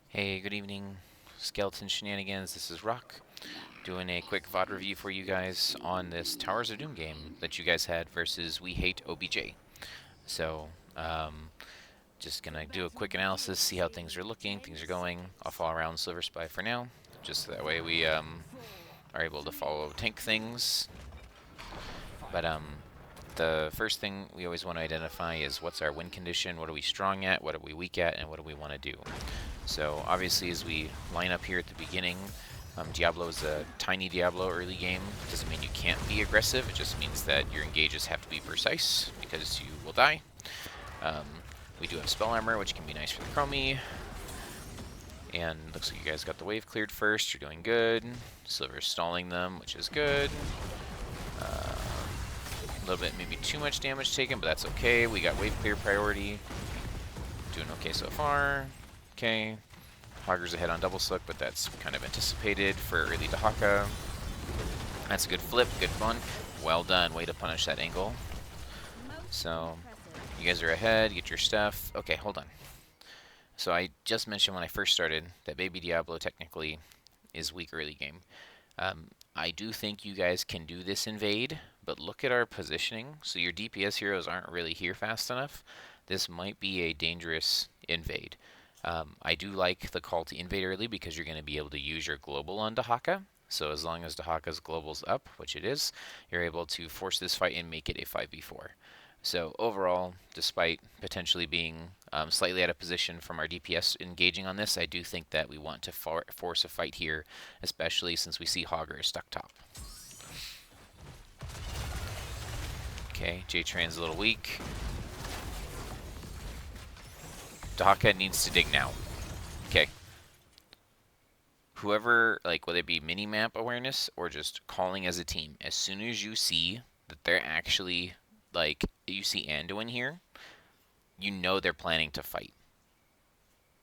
Hey, good evening, Skeleton Shenanigans. This is Rock, doing a quick VOD review for you guys on this Towers of Doom game that you guys had versus We Hate OBJ. So, just gonna do a quick analysis, see how things are looking, things are going. I'll follow around silverspy for now, just so that way we are able to follow tank things. But the first thing we always want to identify is what's our win condition, what are we strong at, what are we weak at, and what do we want to do. So obviously as we line up here at the beginning, Diablo is a tiny Diablo early game. It doesn't mean you can't be aggressive, it just means that your engages have to be precise, because you will die. Um, we do have spell armor, which can be nice for the Chromie. And looks like you guys got the wave cleared first, you're doing good. Silver's stalling them, which is good. A little bit, maybe too much damage taken, but that's okay. We got wave clear priority. Doing okay so far. Okay. Hogger's ahead on double suck, but that's kind of anticipated for early Dahaka. That's a good flip, good fun. Well done, way to punish that angle. So, you guys are ahead, get your stuff. Okay, hold on. So I just mentioned when I first started that Baby Diablo technically is weak early game. I do think you guys can do this invade, but look at our positioning. So your DPS heroes aren't really here fast enough. This might be a dangerous invade. I do like the call to invade early because you're going to be able to use your global on Dahaka. So as long as Dahaka's global's up, which it is, you're able to force this fight and make it a 5v4. So overall, despite potentially being slightly out of position from our DPS engaging on this, I do think that we want to force a fight here, especially since we see Hogger is stuck top. Okay, jtrin's a little weak. Dahaka needs to dig now. Okay. Whoever, like, whether it be mini-map awareness or just calling as a team, as soon as you see that they're actually, like, you see Anduin here, you know they're planning to fight.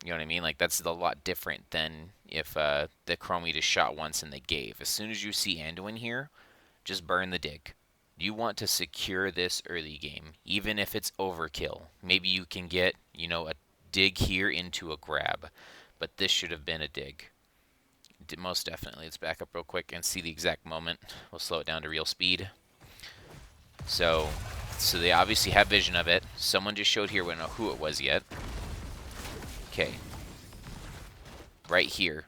You know what I mean? Like, that's a lot different than if the Chromie just shot once and they gave. As soon as you see Anduin here, just burn the dig. You want to secure this early game, even if it's overkill. Maybe you can get, you know, a dig here into a grab, but this should have been a dig. Most definitely. Let's back up real quick and see the exact moment. We'll slow it down to real speed. So they obviously have vision of it. Someone just showed here. We don't know who it was yet. Okay. Right here.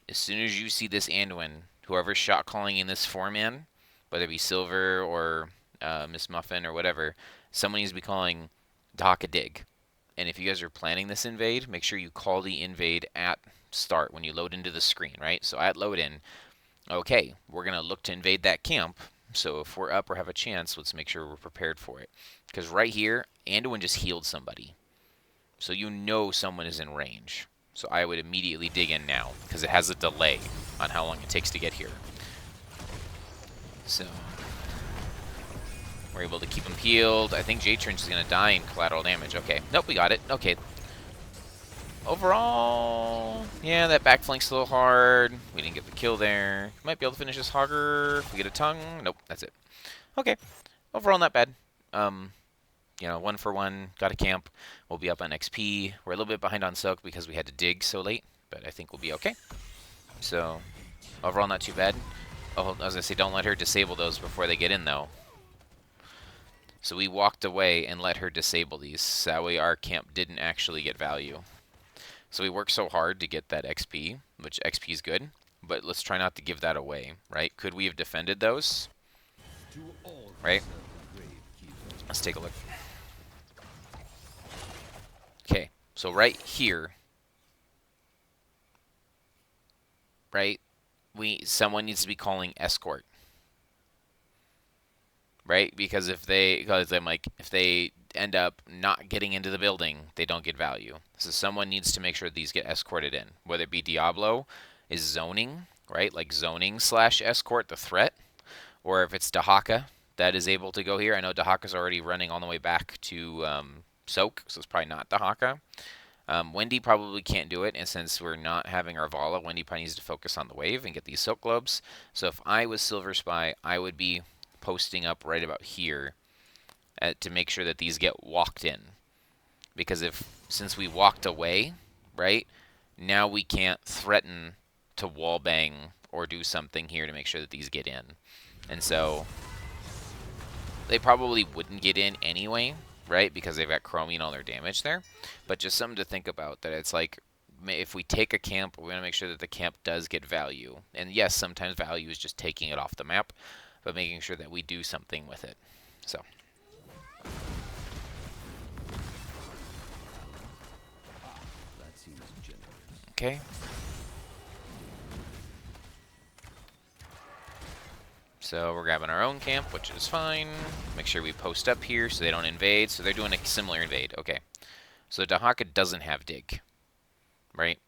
As soon as you see this Anduin, whoever's shot calling in this 4-man, whether it be Silver or mrs.muffin or whatever, someone needs to be calling Dahaka dig. And if you guys are planning this invade, make sure you call the invade at start when you load into the screen, right? So at load in, okay, we're going to look to invade that camp. So if we're up or have a chance, let's make sure we're prepared for it. Because right here, Anduin just healed somebody. So you know someone is in range. So I would immediately dig in now, because it has a delay on how long it takes to get here. So we're able to keep him healed. I think jtrin's is going to die in collateral damage. Okay. Nope, we got it. Okay. Overall, yeah, that back flank's a little hard. We didn't get the kill there. Might be able to finish this Hogger if we get a tongue. Nope, that's it. Okay. Overall, not bad. You know, 1 for 1, got a camp. We'll be up on XP. We're a little bit behind on Silk because we had to dig so late, but I think we'll be okay. So, overall, not too bad. Oh, I was going to say, don't let her disable those before they get in, though. So we walked away and let her disable these. That way our camp didn't actually get value. So we worked so hard to get that XP, which XP is good, but let's try not to give that away, right? Could we have defended those? Right? Let's take a look. Okay, so right here, right, someone needs to be calling escort, right? Because if they end up not getting into the building, they don't get value. So someone needs to make sure these get escorted in. Whether it be Diablo is zoning, right? Like zoning / escort the threat, or if it's Dahaka that is able to go here. I know Dahaka's already running all the way back to Soak, so it's probably not Dahaka. Wendy probably can't do it, and since we're not having our Vala, Wendy probably needs to focus on the wave and get these Silk Globes. So if I was Silver Spy, I would be posting up right about here to make sure that these get walked in. Because since we walked away, right? Now we can't threaten to wall bang or do something here to make sure that these get in. And so they probably wouldn't get in anyway, right? Because they've got Chromie and all their damage there. But just something to think about, that it's like, if we take a camp, we're going to make sure that the camp does get value. And yes, sometimes value is just taking it off the map, but making sure that we do something with it. So. Okay. So we're grabbing our own camp, which is fine. Make sure we post up here so they don't invade. So they're doing a similar invade. Okay. So Dahaka doesn't have dig, right?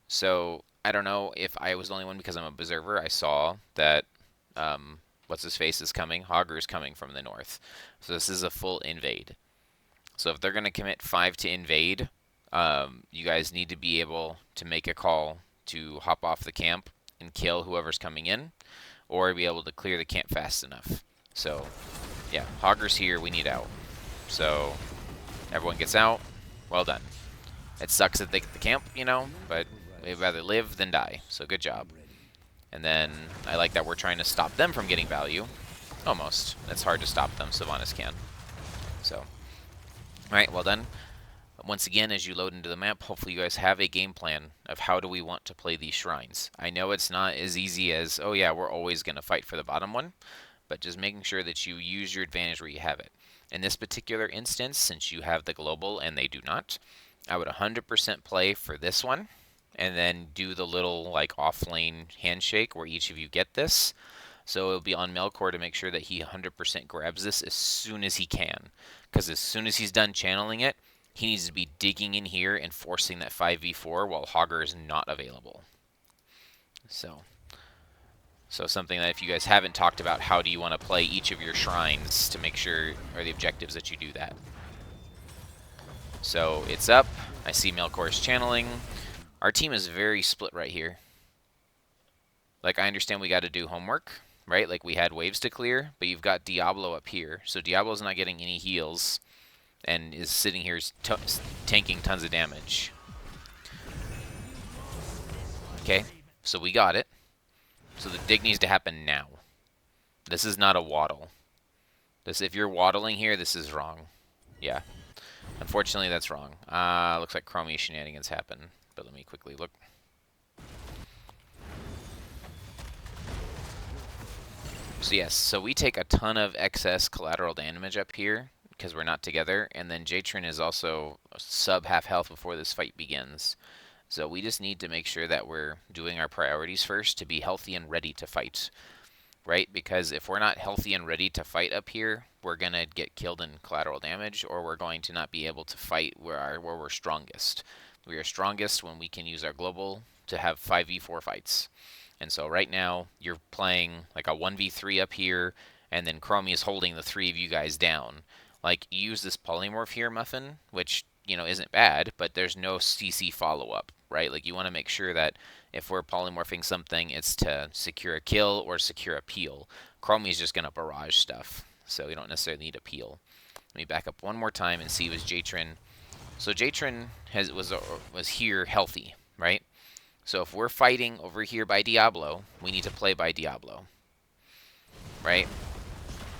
So I don't know if I was the only one, because I'm a berserker. I saw that what's his face is coming. Hogger is coming from the north. So this is a full invade. So if they're going to commit 5 to invade, you guys need to be able to make a call to hop off the camp and kill whoever's coming in, or be able to clear the camp fast enough. So yeah, Hogger's here. We need out. So everyone gets out. Well done. It sucks that they get the camp, you know, but we'd rather live than die. So good job. And then I like that we're trying to stop them from getting value. Almost. It's hard to stop them. Sylvanas can. So, alright, well done. Once again, as you load into the map, hopefully you guys have a game plan of how do we want to play these shrines. I know it's not as easy as, oh yeah, we're always going to fight for the bottom one, but just making sure that you use your advantage where you have it. In this particular instance, since you have the global and they do not, I would 100% play for this one, and then do the little like off-lane handshake where each of you get this. So it'll be on Melkor to make sure that he 100% grabs this as soon as he can, because as soon as he's done channeling it, he needs to be digging in here and forcing that 5v4 while Hogger is not available. So something that if you guys haven't talked about, how do you want to play each of your shrines to make sure, or the objectives that you do that. So it's up. I see Melkor's channeling. Our team is very split right here. Like, I understand we got to do homework, right? Like, we had waves to clear, but you've got Diablo up here. So Diablo's not getting any heals and is sitting here tanking tons of damage. Okay, so we got it. So the dig needs to happen now. This is not a waddle. If you're waddling here, this is wrong. Yeah. Unfortunately, that's wrong. Looks like Chromie Shenanigans happen. But let me quickly look. So yes, so we take a ton of excess collateral damage up here because we're not together. And then jtrin is also sub half health before this fight begins. So we just need to make sure that we're doing our priorities first to be healthy and ready to fight. Right? Because if we're not healthy and ready to fight up here, we're going to get killed in collateral damage, or we're going to not be able to fight where we're strongest. We are strongest when we can use our global to have 5v4 fights. And so right now, you're playing like a 1v3 up here, and then Chromie is holding the 3 of you guys down. Like, use this polymorph here, Muffin, which, you know, isn't bad, but there's no CC follow-up, right? Like, you want to make sure that if we're polymorphing something, it's to secure a kill or secure a peel. Chromie is just going to barrage stuff, so we don't necessarily need a peel. Let me back up one more time and see was jtrin. So jtrin was here healthy, right? So if we're fighting over here by Diablo, we need to play by Diablo, right?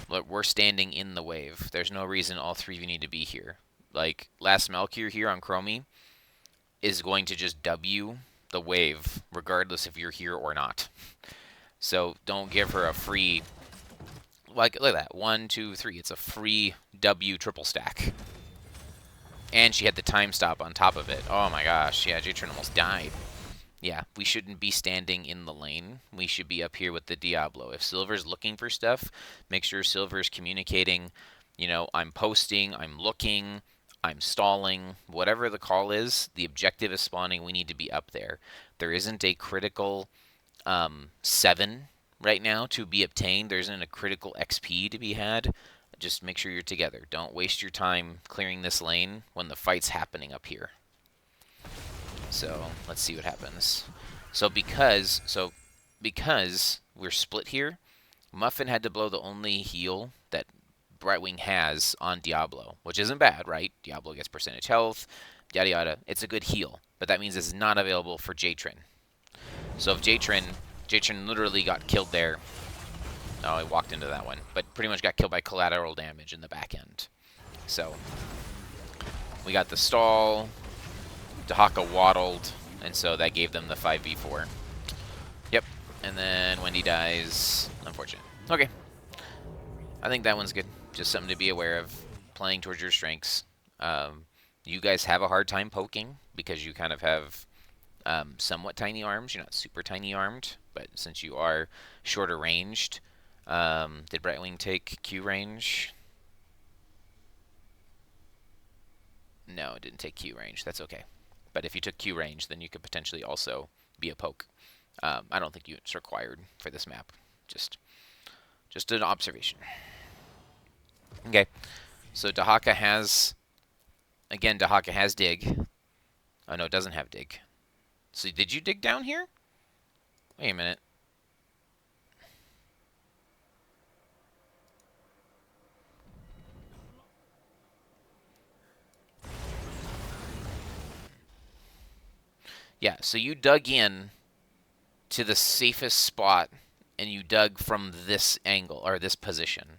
Look, we're standing in the wave. There's no reason all 3 of you need to be here. Like, last Melkor here on Chromie is going to just W the wave, regardless if you're here or not. So don't give her a free, like, look at that, 1, 2, 3. It's a free W triple stack. And she had the time stop on top of it. Oh my gosh, yeah, jtrin almost died. Yeah, we shouldn't be standing in the lane. We should be up here with the Diablo. If Silver's looking for stuff, make sure Silver's communicating, you know, I'm posting, I'm looking, I'm stalling, whatever the call is, the objective is spawning, we need to be up there. There isn't a critical 7 right now to be obtained. There isn't a critical XP to be had. Just make sure you're together. Don't waste your time clearing this lane when the fight's happening up here. So let's see what happens. So because we're split here, Muffin had to blow the only heal that Brightwing has on Diablo, which isn't bad, right? Diablo gets percentage health. yada yada. It's a good heal, but that means it's not available for jtrin. So if jtrin literally got killed there. Oh, he walked into that one, but pretty much got killed by collateral damage in the back end. So we got the stall. Dahaka waddled, and so that gave them the 5v4. Yep, and then Wendy dies. Unfortunate. Okay. I think that one's good. Just something to be aware of. Playing towards your strengths. You guys have a hard time poking because you kind of have somewhat tiny arms. You're not super tiny armed, but since you are shorter ranged, did Brightwing take Q range? No, it didn't take Q range. That's okay. But if you took Q range, then you could potentially also be a poke. I don't think it's required for this map. Just an observation. Okay, so Dahaka has, again, Dahaka has dig. Oh no, it doesn't have dig. So did you dig down here? Wait a minute. Yeah, so you dug in to the safest spot, and you dug from this angle, or this position.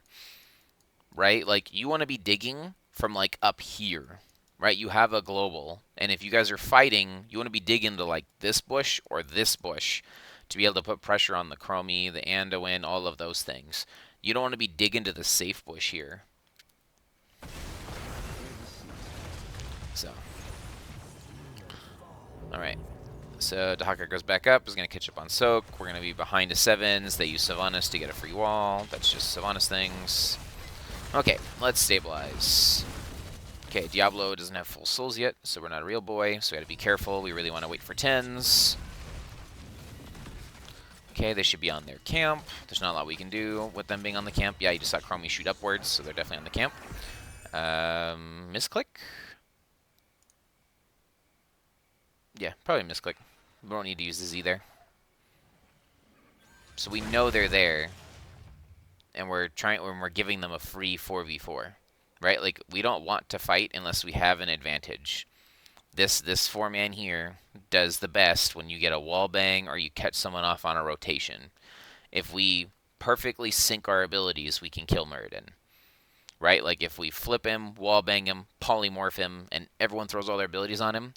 Right? Like, you want to be digging from, like, up here. Right? You have a global, and if you guys are fighting, you want to be digging to, like, this bush or this bush to be able to put pressure on the Chromie, the Anduin, all of those things. You don't want to be digging to the safe bush here. So. Alright. So Dahaka goes back up, is going to catch up on Soak. We're going to be behind to 7s. They use Sylvanas to get a free wall. That's just Sylvanas things. Okay, let's stabilize. Okay, Diablo doesn't have full souls yet, so we're not a real boy, so we gotta be careful. We really want to wait for 10s. Okay, they should be on their camp. There's not a lot we can do with them being on the camp. Yeah, you just saw Chromie shoot upwards, so they're definitely on the camp. Misclick? Yeah, probably misclick. We don't need to use the Z there. So we know they're there, and we're giving them a free 4v4, right? Like, we don't want to fight unless we have an advantage. This 4-man here does the best when you get a wall bang or you catch someone off on a rotation. If we perfectly sync our abilities, we can kill Muradin. Right? Like, if we flip him, wall bang him, polymorph him, and everyone throws all their abilities on him,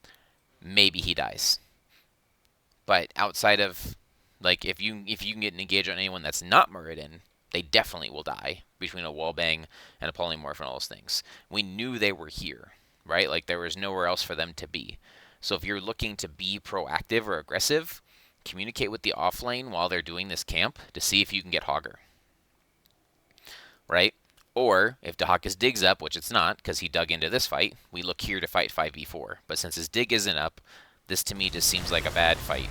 maybe he dies. But outside of, like, if you can get an engage on anyone that's not Muradin, they definitely will die between a wall bang and a polymorph and all those things. We knew they were here, right? Like, there was nowhere else for them to be. So if you're looking to be proactive or aggressive, communicate with the offlane while they're doing this camp to see if you can get Hogger. Right? Or, if Dahaka's dig's up, which it's not, because he dug into this fight, we look here to fight 5v4. But since his dig isn't up, this to me just seems like a bad fight.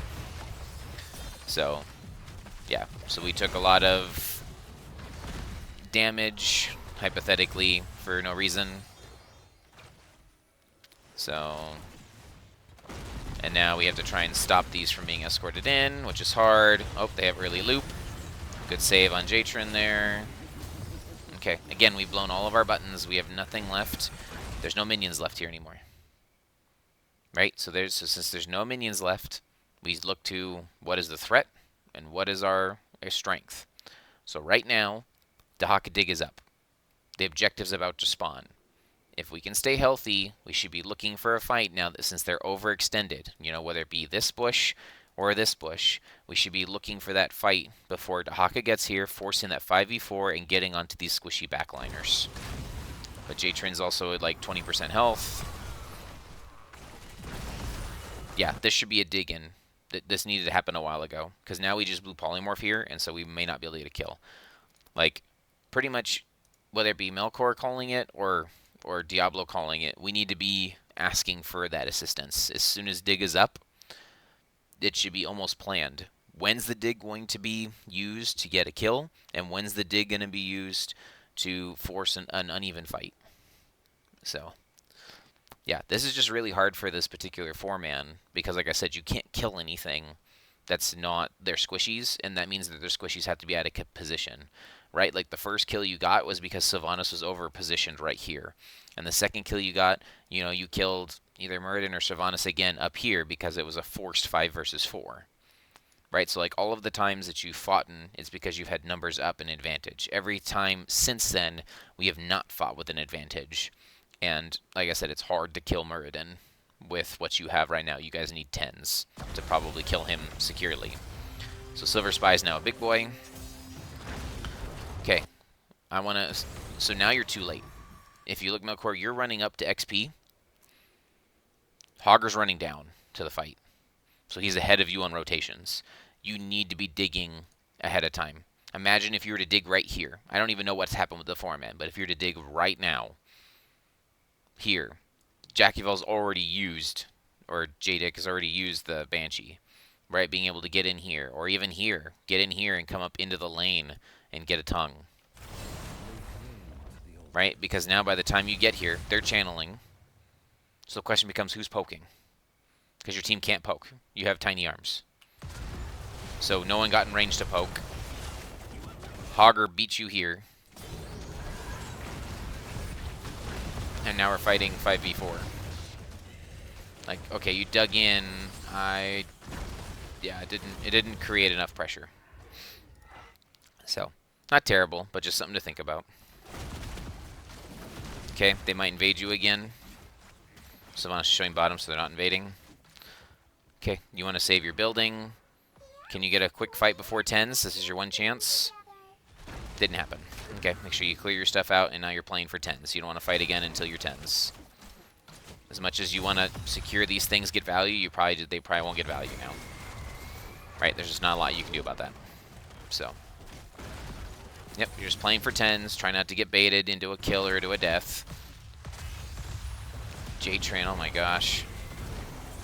So, yeah. So we took a lot of damage, hypothetically, for no reason. So, and now we have to try and stop these from being escorted in, which is hard. Oh, they have early loop. Good save on jtrin there. Okay, again, we've blown all of our buttons. We have nothing left. There's no minions left here anymore. Right? So since there's no minions left, we look to what is the threat and what is our strength. So right now, Dahaka dig is up. The objective's about to spawn. If we can stay healthy, we should be looking for a fight now that since they're overextended, you know, whether it be this bush or this bush, we should be looking for that fight before Dahaka gets here, forcing that 5v4 and getting onto these squishy backliners. But jtrin's also at like 20% health. Yeah, this should be a dig-in. This needed to happen a while ago, because now we just blew polymorph here, and so we may not be able to get a kill. Like, pretty much, whether it be Melkor calling it or Diablo calling it, we need to be asking for that assistance. As soon as dig is up, it should be almost planned. When's the dig going to be used to get a kill, and when's the dig going to be used to force an uneven fight? So, yeah, this is just really hard for this particular 4-man, because like I said, you can't kill anything that's not their squishies, and that means that their squishies have to be out of position, right? Like the first kill you got was because Sylvanas was over positioned right here, and the second kill you got, you know, you killed either Muradin or Sylvanas again up here because it was a forced 5 versus 4. Right, so like all of the times that you've fought in, it's because you've had numbers up an advantage. Every time since then, we have not fought with an advantage. And like I said, it's hard to kill Muradin with what you have right now. You guys need 10s to probably kill him securely. So Silver Spy is now a big boy. Okay, I want to... So now you're too late. If you look, Melkor, you're running up to XP. Hogger's running down to the fight. So he's ahead of you on rotations. You need to be digging ahead of time. Imagine if you were to dig right here. I don't even know what's happened with the foreman, but if you were to dig right now, here, Jackivel's already used, or Jadick has already used the Banshee, right? Being able to get in here, or even here. Get in here and come up into the lane and get a tongue. Right? Because now by the time you get here, they're channeling. So the question becomes, who's poking? Because your team can't poke. You have tiny arms. So no one got in range to poke. Hogger beats you here. And now we're fighting 5v4. Like, okay, you dug in. Yeah, it didn't create enough pressure. So, not terrible, but just something to think about. Okay, they might invade you again. Sylvanas showing bottom, so they're not invading. Okay, you want to save your building. Can you get a quick fight before 10s? This is your one chance. Didn't happen. Okay, make sure you clear your stuff out, and now you're playing for 10s. You don't want to fight again until you're 10s. As much as you want to secure these things get value, they probably won't get value now. Right, there's just not a lot you can do about that. So, yep, you're just playing for 10s. Try not to get baited into a kill or to a death. jtrin, oh my gosh.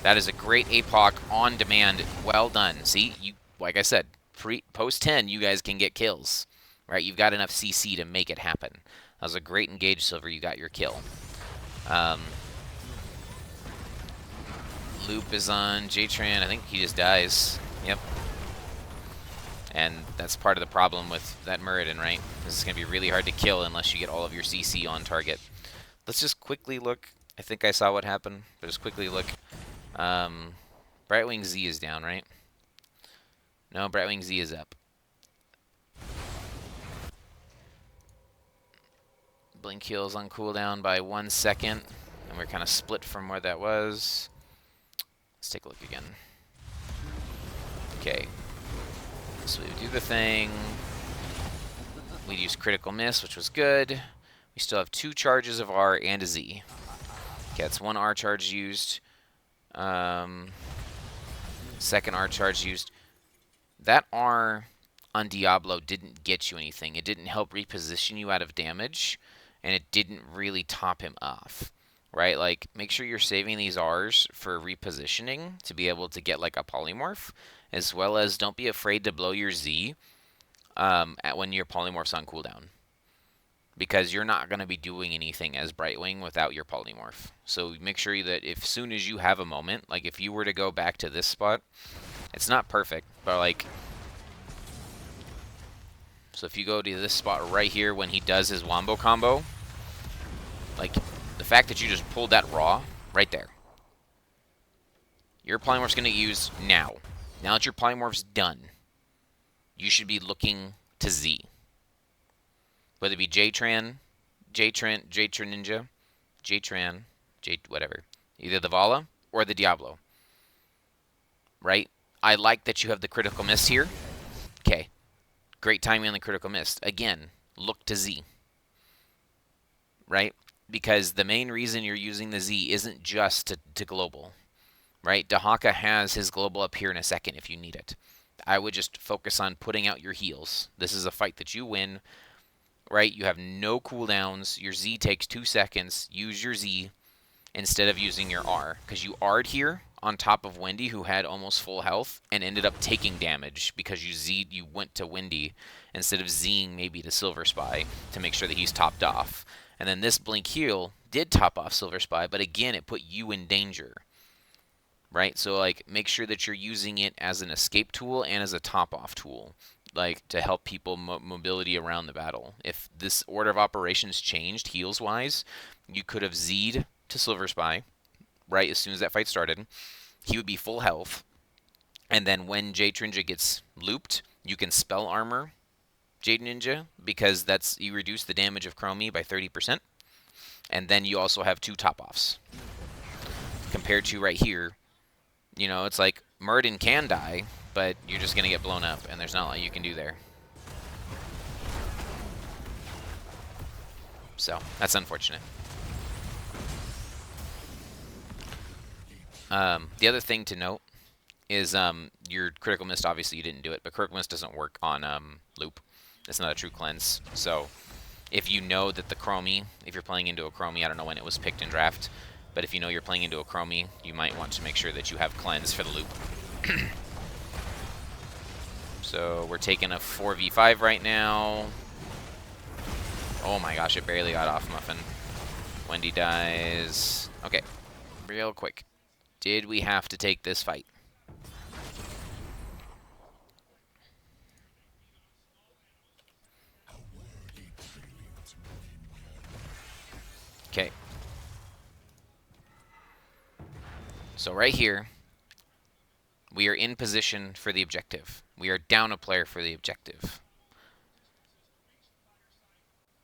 That is a great APOC on demand. Well done. See, like I said, post 10, you guys can get kills. Right? You've got enough CC to make it happen. That was a great engage, Silver. You got your kill. Loop is on jtrin. I think he just dies. Yep. And that's part of the problem with that Muradin, right? This is going to be really hard to kill unless you get all of your CC on target. Let's just quickly look. I think I saw what happened, but just quickly look. Brightwing Z is down, right? No, Brightwing Z is up. Blink heals on cooldown by 1 second, and we're kind of split from where that was. Let's take a look again. Okay. So we do the thing. We use critical miss, which was good. We still have 2 charges of R and a Z. Okay, that's 1 R charge used. Second R charge used. That R on Diablo didn't get you anything. It didn't help reposition you out of damage, and it didn't really top him off, right? Like, make sure you're saving these Rs for repositioning to be able to get, like, a polymorph, as well as don't be afraid to blow your Z when your polymorph's on cooldown, because you're not going to be doing anything as Brightwing without your polymorph. So make sure that if soon as you have a moment, like if you were to go back to this spot, it's not perfect, but like, so if you go to this spot right here when he does his wombo combo, like the fact that you just pulled that raw right there, your polymorph's going to use now. Now that your polymorph's done, you should be looking to Z. Whether it be jtrin Ninja, jtrin, whatever. Either the Vala or the Diablo. Right? I like that you have the critical miss here. Okay. Great timing on the critical miss. Again, look to Z. Right? Because the main reason you're using the Z isn't just to global. Right? Dahaka has his global up here in a second if you need it. I would just focus on putting out your heals. This is a fight that you win. Right? You have no cooldowns. Your Z takes 2 seconds. Use your Z instead of using your R. Because you R'd here on top of Wendy, who had almost full health, and ended up taking damage because you went to Wendy instead of Zing maybe to Silver Spy to make sure that he's topped off. And then this Blink heal did top off Silver Spy, but again, it put you in danger. right? So like make sure that you're using it as an escape tool and as a top-off tool, like to help people mobility around the battle. If this order of operations changed heals-wise, you could have Z'd to silverspy, right, as soon as that fight started. He would be full health, and then when jtrin gets looped, you can spell armor Jade Ninja, because that's you reduce the damage of Chromie by 30%, and then you also have 2 top-offs. Compared to right here, you know, it's like Murden can die, but you're just going to get blown up, and there's not a lot you can do there. So, that's unfortunate. The other thing to note is your critical mist, obviously you didn't do it, but critical mist doesn't work on loop. It's not a true cleanse. So if you know that the Chromie, if you're playing into a Chromie, I don't know when it was picked in draft, but if you know you're playing into a Chromie, you might want to make sure that you have cleanse for the loop. So we're taking a 4v5 right now. Oh my gosh, it barely got off, Muffin. Wendy dies. Okay, real quick. Did we have to take this fight? Okay. So right here, we are in position for the objective. We are down a player for the objective.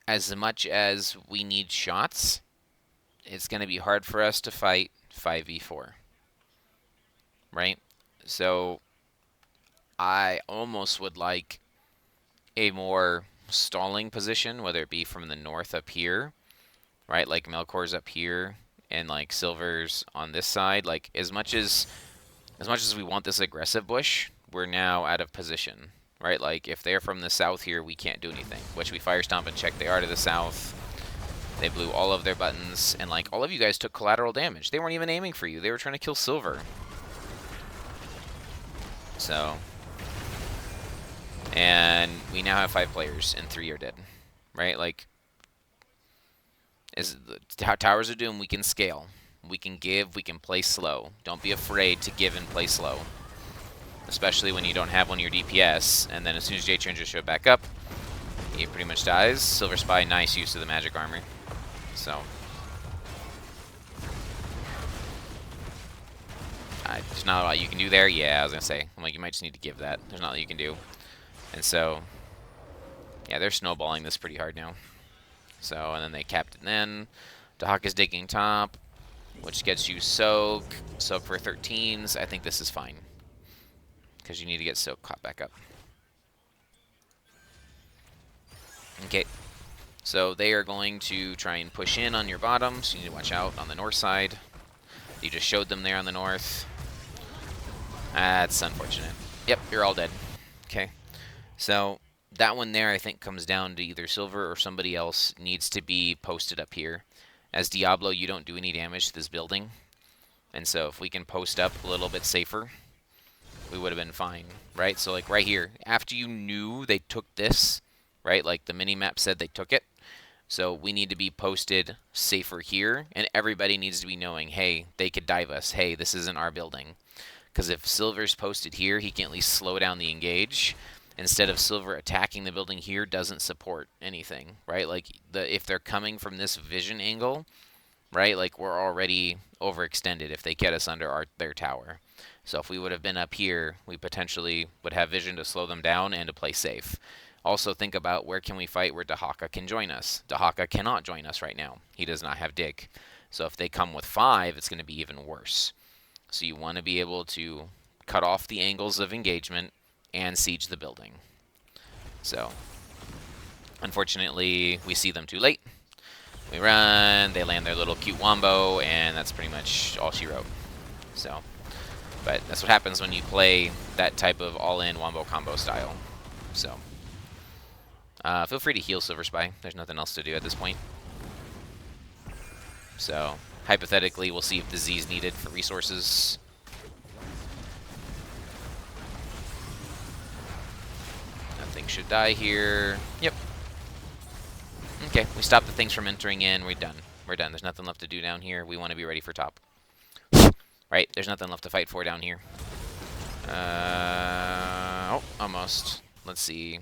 As much as we need shots, it's going to be hard for us to fight 5v4. Right? So I almost would like a more stalling position, whether it be from the north up here, right? Like Melkor's up here, and like Silver's on this side. Like as much as we want this aggressive bush, we're now out of position, right? Like if they're from the south here, we can't do anything. Which we fire stomp and check. They are to the south. They blew all of their buttons, and like all of you guys took collateral damage. They weren't even aiming for you. They were trying to kill Silver. So, and we now have 5 players, and 3 are dead, right? Like, as the Towers of Doom, we can scale, we can give, we can play slow. Don't be afraid to give and play slow, especially when you don't have one of your DPS. And then as soon as jtrin just showed back up, he pretty much dies. Silverspy, nice use of the magic armor. So, there's not a lot you can do there. Yeah, I was gonna say, I'm like, you might just need to give that. There's not a lot you can do. And so, yeah, they're snowballing this pretty hard now. So, and then they capped it then. Dahak is digging top, which gets you soak. Soak for 13s. I think this is fine, because you need to get soak caught back up. Okay. So they are going to try and push in on your bottom, so you need to watch out on the north side. You just showed them there on the north. That's unfortunate. Yep, you're all dead. Okay. So that one there, I think, comes down to either Silver or somebody else needs to be posted up here. As Diablo, you don't do any damage to this building. And so if we can post up a little bit safer, we would have been fine, right? So like right here, after you knew they took this, right? Like the mini-map said they took it. So we need to be posted safer here, and everybody needs to be knowing, hey, they could dive us. Hey, this isn't our building. Because if Silver's posted here, he can at least slow down the engage. Instead of Silver attacking the building here, doesn't support anything, right? Like if they're coming from this vision angle, right? Like we're already overextended if they get us under their tower. So if we would have been up here, we potentially would have vision to slow them down and to play safe. Also think about where can we fight where Dahaka can join us. Dahaka cannot join us right now. He does not have dig. So if they come with 5, it's going to be even worse. So you want to be able to cut off the angles of engagement and siege the building. So unfortunately, we see them too late. We run, they land their little cute wombo, and that's pretty much all she wrote. So, but that's what happens when you play that type of all-in wombo combo style. So, feel free to heal Silverspy. There's nothing else to do at this point. So, hypothetically, we'll see if the Z is needed for resources. Nothing should die here. Yep. Okay, we stopped the things from entering in. We're done. We're done. There's nothing left to do down here. We want to be ready for top. right? There's nothing left to fight for down here. Oh, almost. Let's see.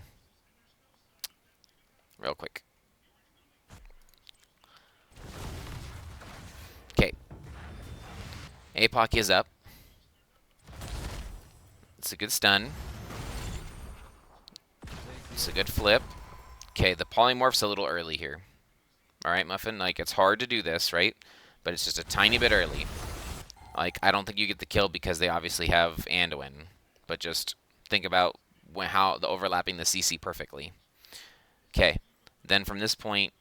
Real quick. Okay. APOC is up. It's a good stun. It's a good flip. Okay, the polymorph's a little early here. Alright, Muffin, like, it's hard to do this, right? But it's just a tiny bit early. Like, I don't think you get the kill because they obviously have Anduin. But just think about how the overlapping the CC perfectly. Okay, then from this point,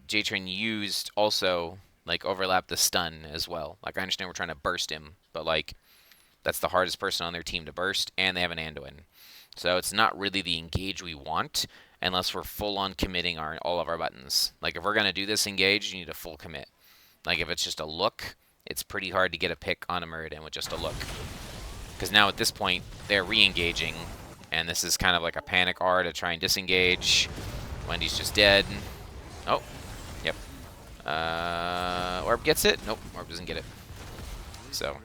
jtrin used also, like, overlap the stun as well. Like, I understand we're trying to burst him, but, like, that's the hardest person on their team to burst, and they have an Anduin. So it's not really the engage we want unless we're full on committing all of our buttons. Like, if we're going to do this engage, you need a full commit. Like, if it's just a look, it's pretty hard to get a pick on a Muradin with just a look. Because now at this point, they're re-engaging, and this is kind of like a panic R to try and disengage. Wendy's just dead. Oh, yep. Orb gets it? Nope, Orb doesn't get it. So...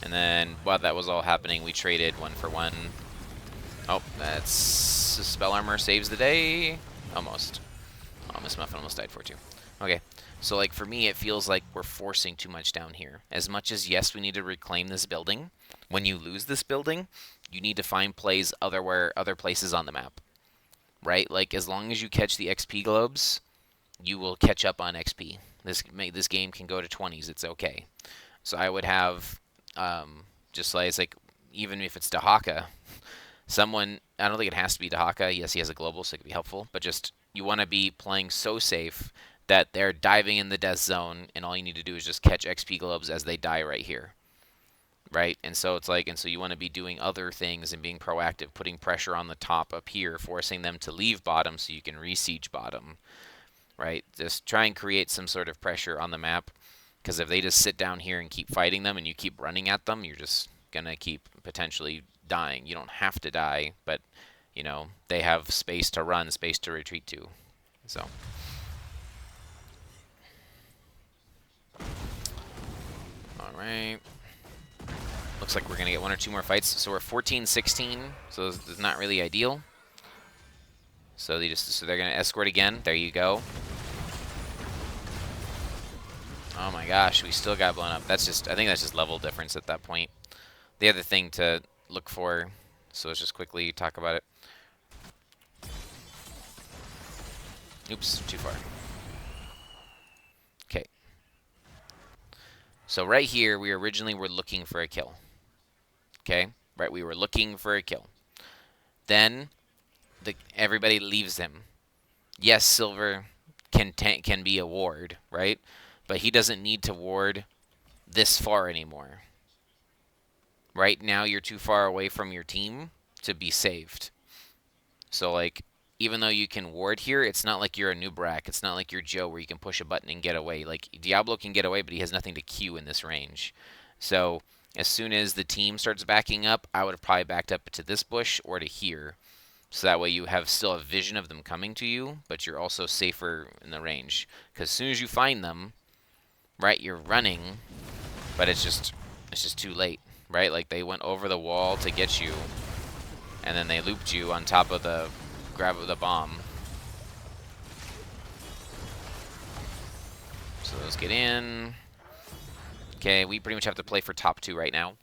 And then, while that was all happening, we traded 1-for-1. Oh, that's... Spell Armor saves the day. Almost. Oh, Miss Muffin almost died for it, too. Okay, so, like, for me, it feels like we're forcing too much down here. As much as, yes, we need to reclaim this building, when you lose this building, you need to find plays other places on the map. Right? Like, as long as you catch the XP globes, you will catch up on XP. This game can go to 20s. It's okay. So I would have... just like, it's like, even if it's Dahaka, someone, I don't think it has to be Dahaka. Yes, he has a global, so it could be helpful. But just, you want to be playing so safe that they're diving in the death zone, and all you need to do is just catch XP globes as they die right here. Right? And so it's like, and so you want to be doing other things and being proactive, putting pressure on the top up here, forcing them to leave bottom so you can re-siege bottom. Right? Just try and create some sort of pressure on the map. Because if they just sit down here and keep fighting them and you keep running at them, you're just going to keep potentially dying. You don't have to die, but, you know, they have space to run, space to retreat to. So. Alright. Looks like we're going to get 1 or 2 more fights. So we're 14-16, so this is not really ideal. So they're going to escort again. There you go. Oh my gosh, we still got blown up. That's just, I think that's just level difference at that point. The other thing to look for, so let's just quickly talk about it. Oops, too far. Okay. So right here, we originally were looking for a kill. Okay? Right, we were looking for a kill. Then, everybody leaves him. Yes, Silver can be a ward, right? But he doesn't need to ward this far anymore. Right now, you're too far away from your team to be saved. So, like, even though you can ward here, it's not like you're a Nubrak. It's not like you're Joe where you can push a button and get away. Like, Diablo can get away, but he has nothing to Q in this range. So, as soon as the team starts backing up, I would have probably backed up to this bush or to here. So that way you have still a vision of them coming to you, but you're also safer in the range. Because as soon as you find them, right, you're running, but it's just too late, right? Like, they went over the wall to get you, and then they looped you on top of the grab of the bomb. So those get in. Okay, we pretty much have to play for top 2 right now.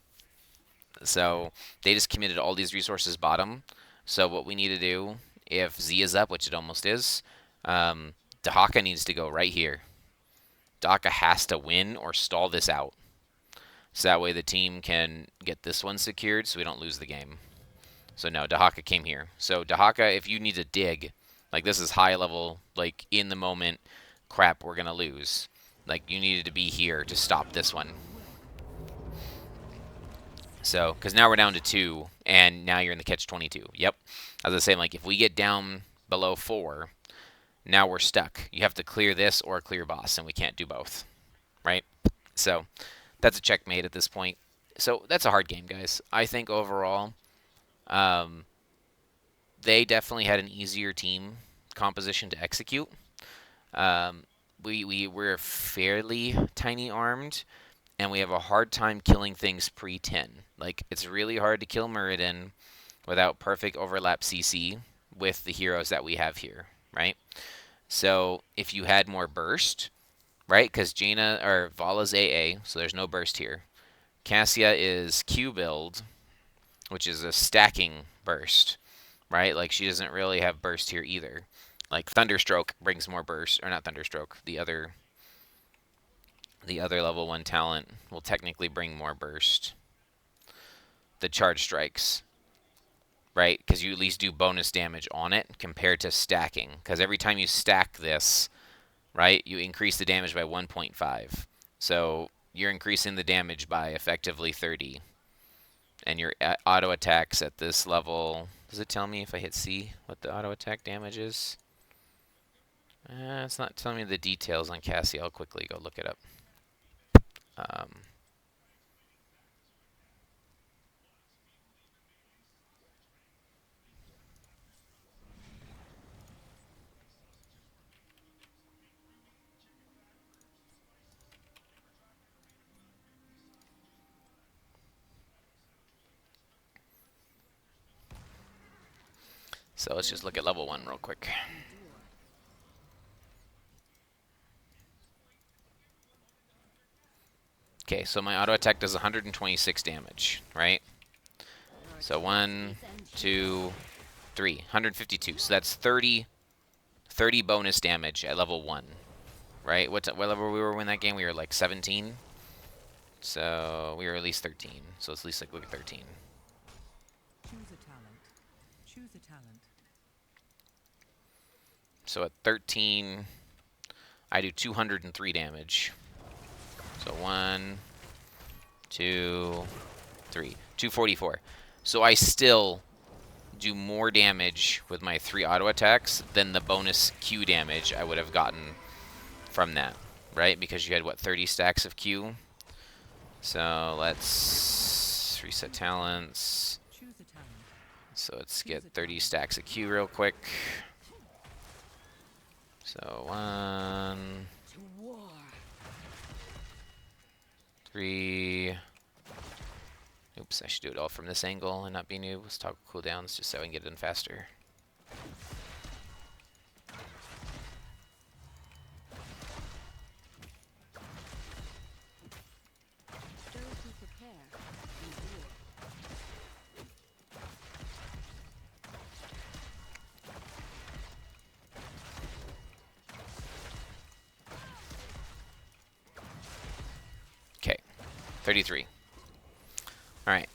So they just committed all these resources bottom. So what we need to do, if Z is up, which it almost is, Dahaka needs to go right here. Dahaka has to win or stall this out. So that way the team can get this one secured so we don't lose the game. So no, Dahaka came here. So Dahaka, if you need to dig, like this is high level, like in the moment, crap, we're going to lose. Like you needed to be here to stop this one. So, because now we're down to 2, and now you're in the catch-22. Yep. As I was saying, like, if we get down below 4, now we're stuck. You have to clear this or clear boss, and we can't do both. Right? So, that's a checkmate at this point. So, that's a hard game, guys. I think overall, they definitely had an easier team composition to execute. We're fairly tiny armed, and we have a hard time killing things pre-10. Like, it's really hard to kill Muradin without perfect overlap CC with the heroes that we have here, right? So if you had more burst, right? Because Jaina or Vala's AA, so there's no burst here. Cassia is Q build, which is a stacking burst, right? Like, she doesn't really have burst here either. Like, Thunderstroke brings more burst, or not Thunderstroke, the other level 1 talent will technically bring more burst. The charge strikes, right? Because you at least do bonus damage on it compared to stacking. Because every time you stack this, right, you increase the damage by 1.5. So you're increasing the damage by effectively 30. And your auto attacks at this level, does it tell me if I hit C what the auto attack damage is? It's not telling me the details on Cassie. I'll quickly go look it up. So let's just look at level 1 real quick. Okay, so my auto attack does 126 damage, right? So 1, 2, 3, 152. So that's 30 bonus damage at level 1, right? What level we were in that game? We were like 17. So we were at least 13. So let's at least like look at 13. Choose a talent. Choose a talent. So at 13, I do 203 damage. So 1, 2, 3, 244. So I still do more damage with my 3 auto attacks than the bonus Q damage I would have gotten from that, right? Because you had, what, 30 stacks of Q? So let's reset talents. Choose a talent. So let's get 30 stacks of Q real quick. So 1, 3. Oops, I should do it all from this angle and not be noob. Let's toggle cooldowns just so I can get it in faster. Okay, 33. Alright.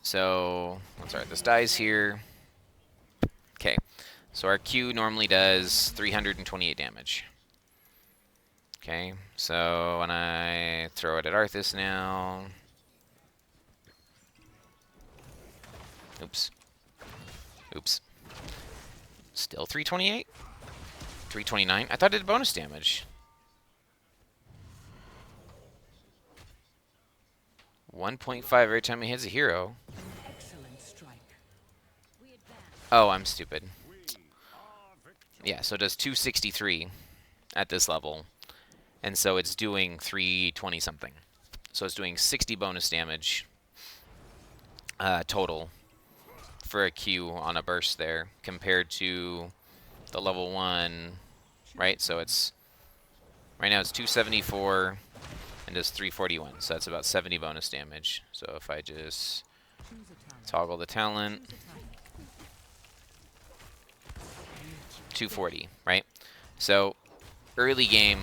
So, let's start this dies here. Okay, so our Q normally does 328 damage. Okay, so when I throw it at Arthas now... Oops. Oops. Still 328? 329? I thought it did bonus damage. 1.5 every time he hits a hero. Oh, I'm stupid. Yeah, so it does 263 at this level. And so it's doing 320 something. So it's doing 60 bonus damage total for a Q on a burst there compared to the level 1, right? So it's right now it's 274 and does 341. So that's about 70 bonus damage. So if I just toggle the talent, 240, right? So early game,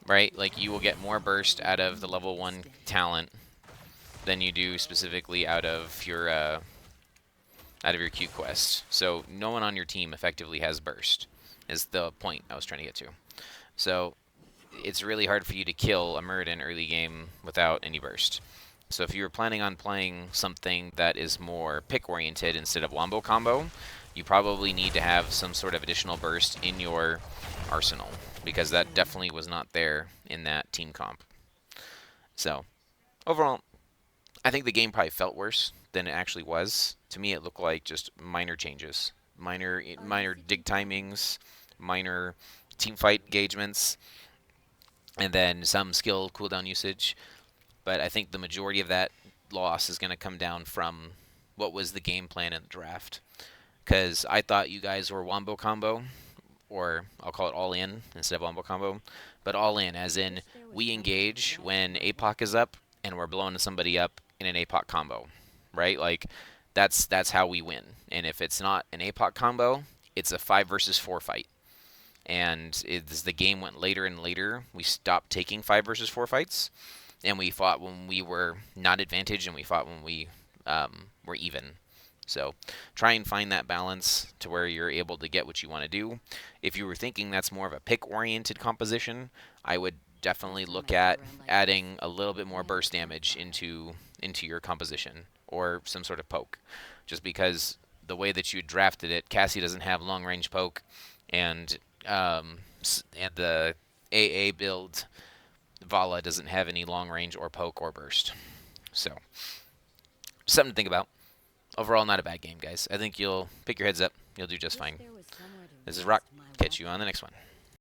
right, like you will get more burst out of the level 1 talent than you do specifically out of your Q quest. So no one on your team effectively has burst, is the point I was trying to get to. So it's really hard for you to kill a Muradin early game without any burst. So if you were planning on playing something that is more pick-oriented instead of wombo combo, you probably need to have some sort of additional burst in your arsenal, because that definitely was not there in that team comp. So overall, I think the game probably felt worse than it actually was. To me, it looked like just minor changes, minor dig timings, minor team fight engagements. and then some skill cooldown usage. But I think the majority of that loss is going to come down from what was the game plan in the draft. Because I thought you guys were wombo combo, or I'll call it all in instead of wombo combo, but all in, as in we engage when APOC is up and we're blowing somebody up in an APOC combo, right? Like that's how we win. And if it's not an APOC combo, it's a 5 versus 4 fight. And as the game went later and later, we stopped taking 5 versus 4 fights, and we fought when we were not advantaged, and we fought when we were even. So try and find that balance to where you're able to get what you want to do. If you were thinking that's more of a pick-oriented composition, I would definitely look at adding a little bit more burst damage into your composition or some sort of poke. Just because the way that you drafted it, Cassie doesn't have long-range poke, and the AA build, Vala doesn't have any long-range or poke or burst. So something to think about. Overall, not a bad game, guys. I think you'll pick your heads up. You'll do just fine. This is Rock. Catch you on the next one.